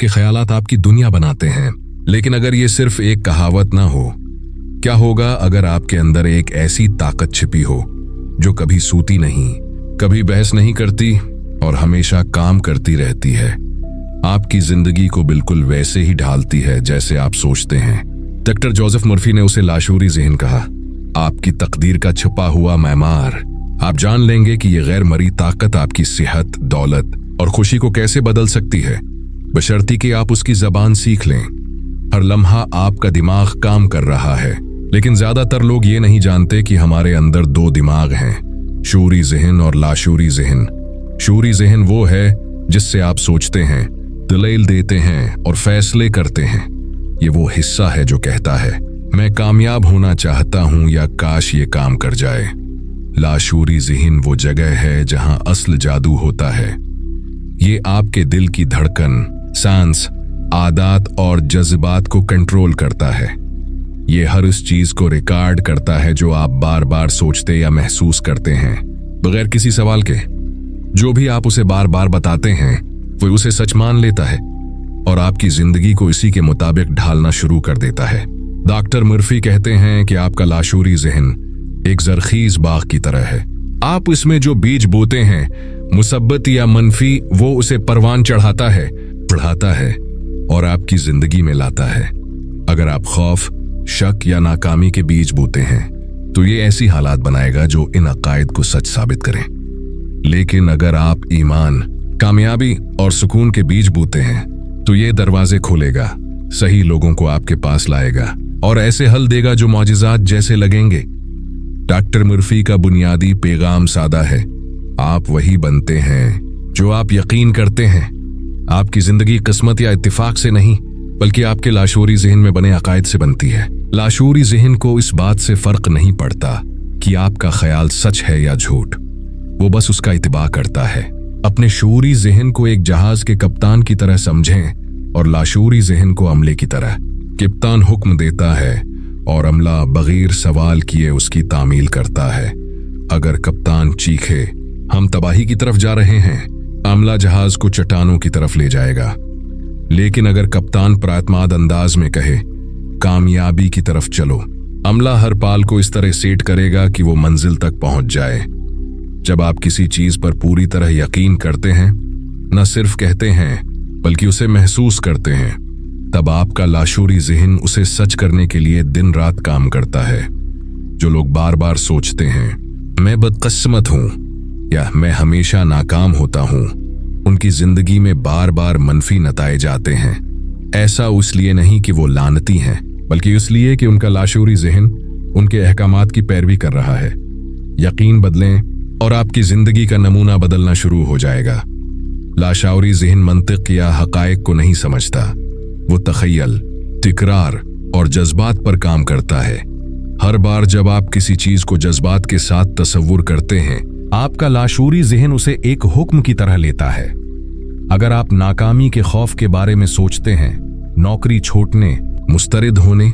आपके ख्यालात आपकी दुनिया बनाते हैं। लेकिन अगर ये सिर्फ एक कहावत ना हो, क्या होगा अगर आपके अंदर एक ऐसी ताकत छिपी हो जो कभी सूती नहीं, कभी बहस नहीं करती और हमेशा काम करती रहती है, आपकी जिंदगी को बिल्कुल वैसे ही ढालती है जैसे आप सोचते हैं। डॉक्टर जोसेफ मर्फी ने उसे लाशूरी ज़हन कहा। आपकी तकदीर का छुपा हुआ मैमार। आप जान लेंगे कि यह गैर मरी ताकत आपकी सेहत, दौलत और खुशी को कैसे बदल सकती है, बशर्ती कि आप उसकी जबान सीख लें। हर लम्हा आपका दिमाग काम कर रहा है, लेकिन ज्यादातर लोग ये नहीं जानते कि हमारे अंदर दो दिमाग हैं, शूरी ज़हन और लाशूरी ज़हन। शूरी ज़हन वो है जिससे आप सोचते हैं, दलील देते हैं और फैसले करते हैं। ये वो हिस्सा है जो कहता है मैं कामयाब होना चाहता हूं या काश ये काम कर जाए। लाशूरी ज़हन वो जगह है जहां असल जादू होता है। ये आपके दिल की धड़कन, सांस, आदत और जज्बात को कंट्रोल करता है। ये हर उस चीज को रिकॉर्ड करता है जो आप बार बार सोचते या महसूस करते हैं, बगैर किसी सवाल के। जो भी आप उसे बार बार बताते हैं वो उसे सच मान लेता है और आपकी जिंदगी को इसी के मुताबिक ढालना शुरू कर देता है। डॉक्टर मर्फी कहते हैं कि आपका लाशूरी ज़हन एक जरखीज बाग की तरह है। आप इसमें जो बीज बोते हैं, मुसब्बत या मनफी, वो उसे परवान चढ़ाता है, बढ़ाता है और आपकी जिंदगी में लाता है। अगर आप खौफ, शक या नाकामी के बीज बोते हैं तो ये ऐसी हालात बनाएगा जो इन अकायद को सच साबित करें। लेकिन अगर आप ईमान, कामयाबी और सुकून के बीज बोते हैं तो ये दरवाजे खोलेगा, सही लोगों को आपके पास लाएगा और ऐसे हल देगा जो मौजिज़ात जैसे लगेंगे। डॉक्टर मर्फी का बुनियादी पैगाम सादा है, आप वही बनते हैं जो आप यकीन करते हैं। आपकी जिंदगी किस्मत या इत्तिफाक से नहीं, बल्कि आपके लाशूरी ज़हन में बने अकायद से बनती है। लाशूरी ज़हन को इस बात से फर्क नहीं पड़ता कि आपका ख्याल सच है या झूठ, वो बस उसका इत्तिबा करता है। अपने शूरी ज़हन को एक जहाज के कप्तान की तरह समझें और लाशूरी ज़हन को अमले की तरह। कप्तान हुक्म देता है और अमला बगैर सवाल किए उसकी तामील करता है। अगर कप्तान चीखे हम तबाही की तरफ जा रहे हैं, अमला जहाज को चट्टानों की तरफ ले जाएगा। लेकिन अगर कप्तान प्रातमाद अंदाज में कहे कामयाबी की तरफ चलो, अमला हर पाल को इस तरह सेट करेगा कि वो मंजिल तक पहुंच जाए। जब आप किसी चीज पर पूरी तरह यकीन करते हैं, न सिर्फ कहते हैं बल्कि उसे महसूस करते हैं, तब आपका लाशूरी ज़हन उसे सच करने के लिए दिन रात काम करता है। जो लोग बार बार सोचते हैं मैं बदकिस्मत हूं या मैं हमेशा नाकाम होता हूं, उनकी जिंदगी में बार बार मनफी नताइज आते हैं। ऐसा इसलिए नहीं कि वो लानती हैं, बल्कि इसलिए कि उनका लाशूरी ज़हन उनके अहकामात की पैरवी कर रहा है। यकीन बदलें और आपकी जिंदगी का नमूना बदलना शुरू हो जाएगा। लाशूरी ज़हन मंतिक या हकायक को नहीं समझता, वो तखय्युल, तिकरार और जज्बात पर काम करता है। हर बार जब आप किसी चीज को जज्बात के साथ तसव्वुर करते हैं, आपका लाशूरी ज़हन उसे एक हुक्म की तरह लेता है। अगर आप नाकामी के खौफ के बारे में सोचते हैं, नौकरी छोड़ने, मुस्तरिद होने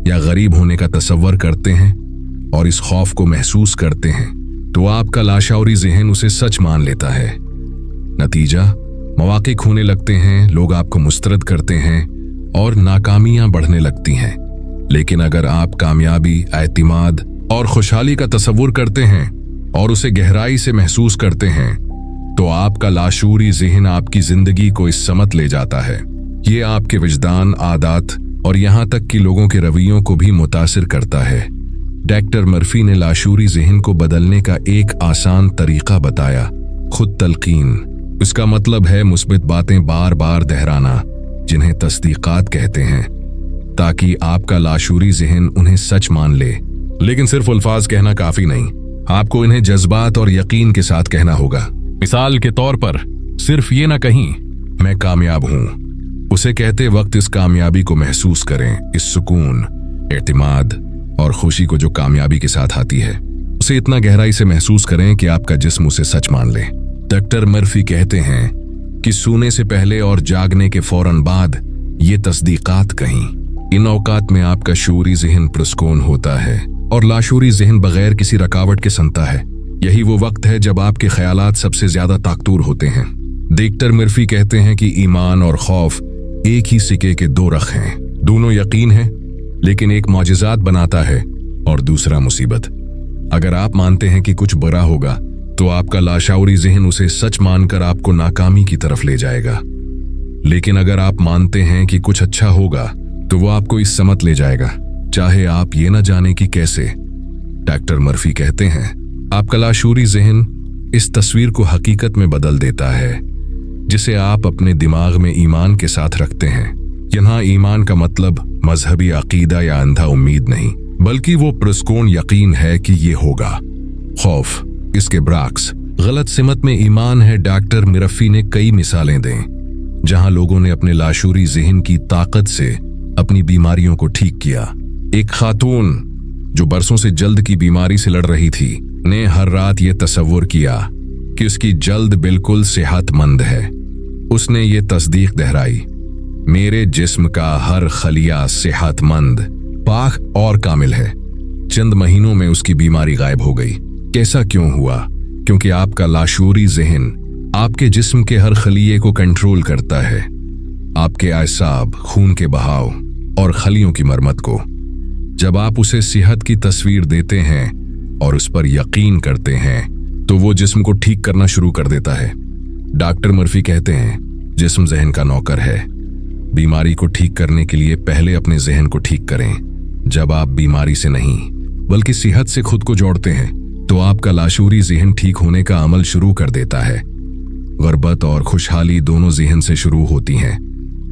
या गरीब होने का तसव्वुर करते हैं और इस खौफ को महसूस करते हैं, तो आपका लाशूरी ज़हन उसे सच मान लेता है। नतीजा, मौके खोने लगते हैं, लोग आपको मुस्तरद करते हैं और नाकामियां बढ़ने लगती हैं। लेकिन अगर आप कामयाबी, एतमाद और खुशहाली का तसव्वुर करते हैं और उसे गहराई से महसूस करते हैं, तो आपका लाशूरी ज़हन आपकी जिंदगी को इस समत ले जाता है। ये आपके विजदान, आदत और यहाँ तक कि लोगों के रवैयों को भी मुतासिर करता है। डॉक्टर मर्फी ने लाशूरी ज़हन को बदलने का एक आसान तरीका बताया, खुद तलकीन। इसका मतलब है मुस्बित बातें बार बार दोहराना, जिन्हें तस्दीकात कहते हैं, ताकि आपका लाशूरी ज़हन उन्हें सच मान ले। लेकिन सिर्फ अल्फाज कहना काफी नहीं, आपको इन्हें जज्बात और यकीन के साथ कहना होगा। मिसाल के तौर पर, सिर्फ ये ना कहीं मैं कामयाब हूं, उसे कहते वक्त इस कामयाबी को महसूस करें, इस सुकून, एतमाद और खुशी को जो कामयाबी के साथ आती है, उसे इतना गहराई से महसूस करें कि आपका जिस्म उसे सच मान ले। डॉक्टर मर्फी कहते हैं कि सोने से पहले और जागने के फौरन बाद ये तस्दीकात कहीं। इन औकात में आपका शूरी ज़हन पुरस्कून होता है और लाशूरी ज़हन बगैर किसी रुकावट के सुनता है। यही वो वक्त है जब आपके ख्यालात सबसे ज्यादा ताकतूर होते हैं। डॉक्टर मर्फी कहते हैं कि ईमान और खौफ एक ही सिक्के के दो रख हैं। दोनों यकीन हैं, लेकिन एक मौजिज़ात बनाता है और दूसरा मुसीबत। अगर आप मानते हैं कि कुछ बुरा होगा तो आपका लाशऊरी ज़हन उसे सच मानकर आपको नाकामी की तरफ ले जाएगा। लेकिन अगर आप मानते हैं कि कुछ अच्छा होगा तो वो आपको इस समत ले जाएगा, चाहे आप ये न जाने कि कैसे। डॉक्टर मर्फी कहते हैं, आपका लाशऊरी ज़हन इस तस्वीर को हकीकत में बदल देता है जिसे आप अपने दिमाग में ईमान के साथ रखते हैं। यहाँ ईमान का मतलब मजहबी अकीदा या अंधा उम्मीद नहीं, बल्कि वो पुरस्कून यकीन है कि ये होगा। खौफ इसके ब्राक्स गलत सिमत में ईमान है। डॉक्टर मिरफी ने कई मिसालें दें जहां लोगों ने अपने लाशूरी ज़हन की ताकत से अपनी बीमारियों को ठीक किया। एक खातून जो बरसों से जल्द की बीमारी से लड़ रही थी ने हर रात ये तसव्वुर किया कि उसकी जल्द बिल्कुल सेहतमंद है। उसने ये तस्दीक दोहराई, मेरे जिस्म का हर खलिया सेहतमंद, पाक और कामिल है। चंद महीनों में उसकी बीमारी गायब हो गई। कैसा क्यों हुआ? क्योंकि आपका लाशूरी ज़हन आपके जिस्म के हर खलिये को कंट्रोल करता है, आपके आसाब, खून के बहाव और खलियों की मरम्मत को। जब आप उसे सेहत की तस्वीर देते हैं और उस पर यकीन करते हैं तो वो जिस्म को ठीक करना शुरू कर देता है। डॉक्टर मर्फी कहते हैं, जिस्म ज़हन का नौकर है। बीमारी को ठीक करने के लिए पहले अपने ज़हन को ठीक करें। जब आप बीमारी से नहीं बल्कि सेहत से खुद को जोड़ते हैं तो आपका लाशूरी ज़हन ठीक होने का अमल शुरू कर देता है। गुर्बत और खुशहाली दोनों ज़हन से शुरू होती हैं।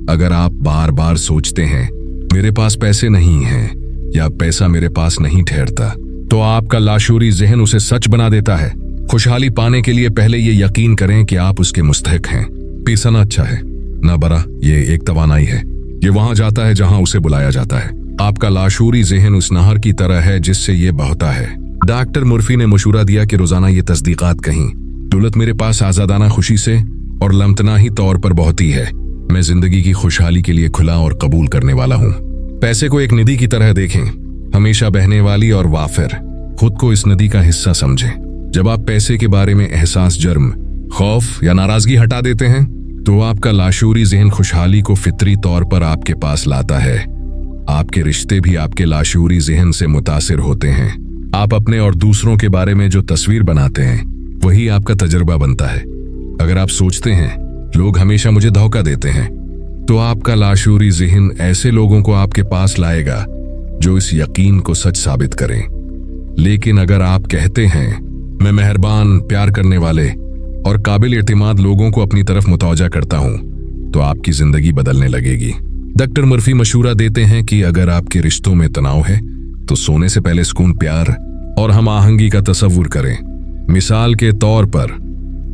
अगर आप बार बार सोचते हैं मेरे पास पैसे नहीं हैं या पैसा मेरे पास नहीं ठहरता, तो आपका लाशूरी ज़हन उसे सच बना देता है। खुशहाली पाने के लिए पहले ये यकीन करें कि आप उसके मुस्तहिक हैं। पैसा ना अच्छा है ना बड़ा, ये एक तवानाई है। ये वहां जाता है जहां उसे बुलाया जाता है। आपका लाशूरी ज़हन उस नहर की तरह है जिससे ये बहता है। डॉक्टर मुर्फी ने मशूरा दिया कि रोजाना ये तस्दीकात कहीं, दौलत मेरे पास आजादाना खुशी से और लमतनाही तौर पर बहती है। मैं जिंदगी की खुशहाली के लिए खुला और कबूल करने वाला हूँ। पैसे को एक नदी की तरह देखें, हमेशा बहने वाली और वाफिर। खुद को इस नदी का हिस्सा समझें। जब आप पैसे के बारे में एहसास, जर्म, खौफ या नाराजगी हटा देते हैं तो आपका लाशूरी ज़हन खुशहाली को फितरी तौर पर आपके पास लाता है। आपके रिश्ते भी आपके लाशूरी ज़हन से मुतासिर होते हैं। आप अपने और दूसरों के बारे में जो तस्वीर बनाते हैं वही आपका तजुर्बा बनता है। अगर आप सोचते हैं लोग हमेशा मुझे धोखा देते हैं, तो आपका लाशूरी ज़हन ऐसे लोगों को आपके पास लाएगा जो इस यकीन को सच साबित करें। लेकिन अगर आप कहते हैं मैं मेहरबान, प्यार करने वाले और काबिल एतमाद लोगों को अपनी तरफ मुतवज्जा करता हूं, तो आपकी जिंदगी बदलने लगेगी। डॉक्टर मर्फी मशूरा देते हैं कि अगर आपके रिश्तों में तनाव है तो सोने से पहले सुकून, प्यार और हम आहंगी का तसव्वुर करें। मिसाल के तौर पर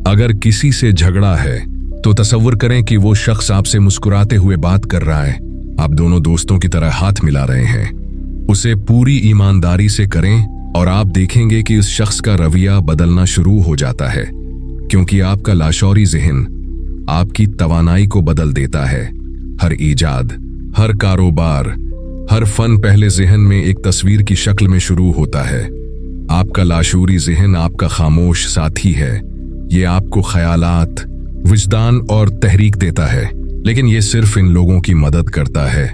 अगर किसी से झगड़ा है तो तसव्वुर करें कि वो शख्स आपसे मुस्कुराते हुए बात कर रहा है, आप दोनों दोस्तों की तरह हाथ मिला रहे हैं। उसे पूरी ईमानदारी से करें और आप देखेंगे कि उस शख्स का रवैया बदलना शुरू हो जाता है, क्योंकि आपका लाशूरी ज़हन आपकी तवानाई को बदल देता है। हर ईजाद, हर कारोबार, हर फन पहले ज़हन में एक तस्वीर की शक्ल में शुरू होता है। आपका लाशूरी ज़हन आपका खामोश साथी है। ये आपको ख्यालात, विजदान और तहरीक देता है, लेकिन ये सिर्फ इन लोगों की मदद करता है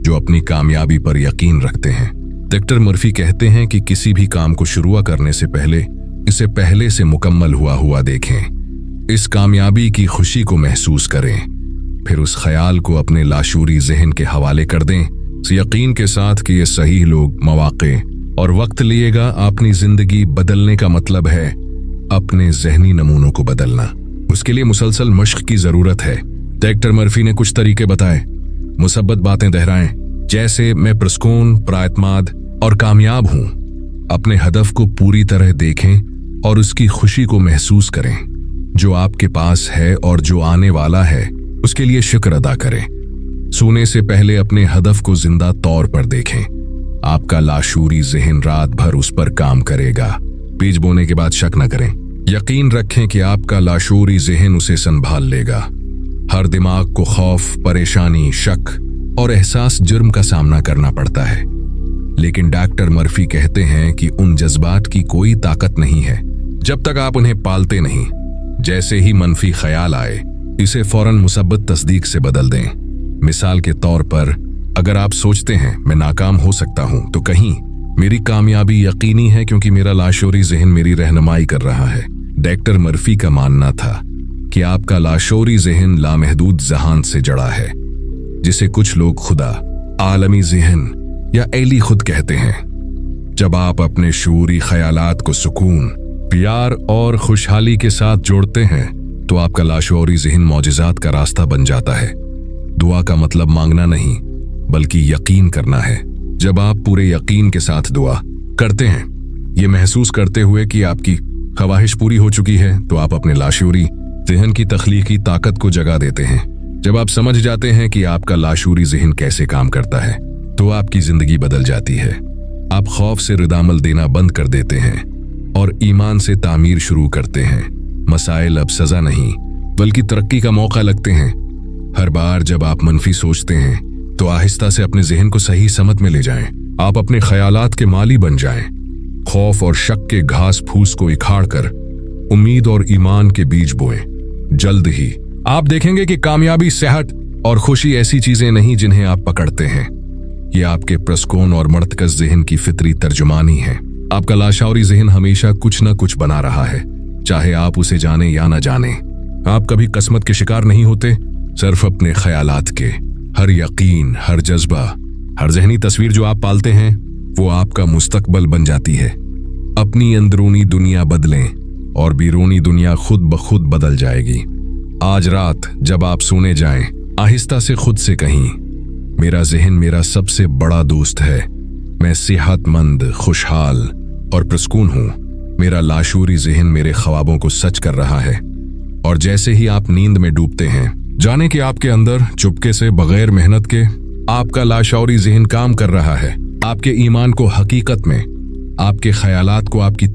जो अपनी कामयाबी पर यकीन रखते हैं। डॉक्टर मर्फी कहते हैं कि किसी भी काम को शुरू करने से पहले इसे पहले से मुकम्मल हुआ देखें। इस कामयाबी की खुशी को महसूस करें, फिर उस ख्याल को अपने लाशूरी ज़हन के हवाले कर दें, इस यकीन के साथ कि ये सही लोग, मौके और वक्त लिएगा। अपनी जिंदगी बदलने का मतलब है अपने ज़हनी नमूनों को बदलना। उसके लिए मुसलसल मश्क की जरूरत है। डॉक्टर मर्फी ने कुछ तरीके बताए। मुसब्बत बातें दोहराएं, जैसे मैं पुरस्कून, प्राएतमाद और कामयाब हूं। अपने हदफ को पूरी तरह देखें और उसकी खुशी को महसूस करें। जो आपके पास है और जो आने वाला है उसके लिए शुक्र अदा करें। सोने से पहले अपने हदफ को जिंदा तौर पर देखें। आपका लाशूरी ज़हन रात भर उस पर काम करेगा। बीज बोने के बाद शक न करें। यकीन रखें कि आपका लाशूरी ज़हन उसे संभाल लेगा। हर दिमाग को खौफ, परेशानी, शक और एहसास जुर्म का सामना करना पड़ता है, लेकिन डॉक्टर मर्फी कहते हैं कि उन जज्बात की कोई ताकत नहीं है जब तक आप उन्हें पालते नहीं। जैसे ही मनफी ख्याल आए, इसे फौरन मुसब्बत तस्दीक से बदल दें। मिसाल के तौर पर, अगर आप सोचते हैं मैं नाकाम हो सकता हूं, तो कहीं मेरी कामयाबी यकीनी है क्योंकि मेरा लाशौरी ज़हन मेरी रहनुमाई कर रहा है। डॉक्टर मर्फी का मानना था कि आपका लाशौरी ज़हन लामहदूद ज़हान से जड़ा है, जिसे कुछ लोग खुदा, आलमी ज़हन या एली खुद कहते हैं। जब आप अपने शूरी ख्यालात को सुकून, प्यार और खुशहाली के साथ जोड़ते हैं तो आपका लाशौरी ज़हन मौजिज़ात का रास्ता बन जाता है। दुआ का मतलब मांगना नहीं बल्कि यकीन करना है। जब आप पूरे यकीन के साथ दुआ करते हैं, ये महसूस करते हुए कि आपकी ख्वाहिश पूरी हो चुकी है, तो आप अपने लाशूरी ज़हन की तख्लीकी ताकत को जगा देते हैं। जब आप समझ जाते हैं कि आपका लाशूरी ज़हन कैसे काम करता है, तो आपकी जिंदगी बदल जाती है। आप खौफ से रिदामल देना बंद कर देते हैं और ईमान से तामीर शुरू करते हैं। मसाइल अब सजा नहीं बल्कि तरक्की का मौका लगते हैं। हर बार जब आप मनफी सोचते हैं तो आहिस्ता से अपने ज़हन को सही समत में ले जाएं। आप अपने ख्यालात के माली बन जाएं। खौफ और शक के घास फूस को इखाड़ कर उम्मीद और ईमान के बीज बोएं। जल्द ही आप देखेंगे कि कामयाबी, सेहत और खुशी ऐसी चीजें नहीं जिन्हें आप पकड़ते हैं। ये आपके प्रस्कून और मर्तकज़ ज़हन की फितरी तर्जुमानी है। आपका लाशौरी ज़हन हमेशा कुछ न कुछ बना रहा है, चाहे आप उसे जाने या न जाने। आप कभी किस्मत के शिकार नहीं होते, सिर्फ अपने ख्यालात के। हर यकीन, हर जज्बा, हर ज़हनी तस्वीर जो आप पालते हैं वो आपका मुस्तकबल बन जाती है। अपनी अंदरूनी दुनिया बदलें और बैरूनी दुनिया खुद ब खुद बदल जाएगी। आज रात जब आप सोने जाएं, आहिस्ता से खुद से कहीं, मेरा ज़हन मेरा सबसे बड़ा दोस्त है। मैं सेहतमंद, खुशहाल और प्रसकून हूँ। मेरा लाशूरी ज़हन मेरे ख्वाबों को सच कर रहा है। और जैसे ही आप नींद में डूबते हैं, जाने कि आपके अंदर चुपके से, बगैर मेहनत के, आपका लाशौरी ज़हन काम कर रहा है। आपके ईमान को हकीकत में, आपके ख्यालात को आपकी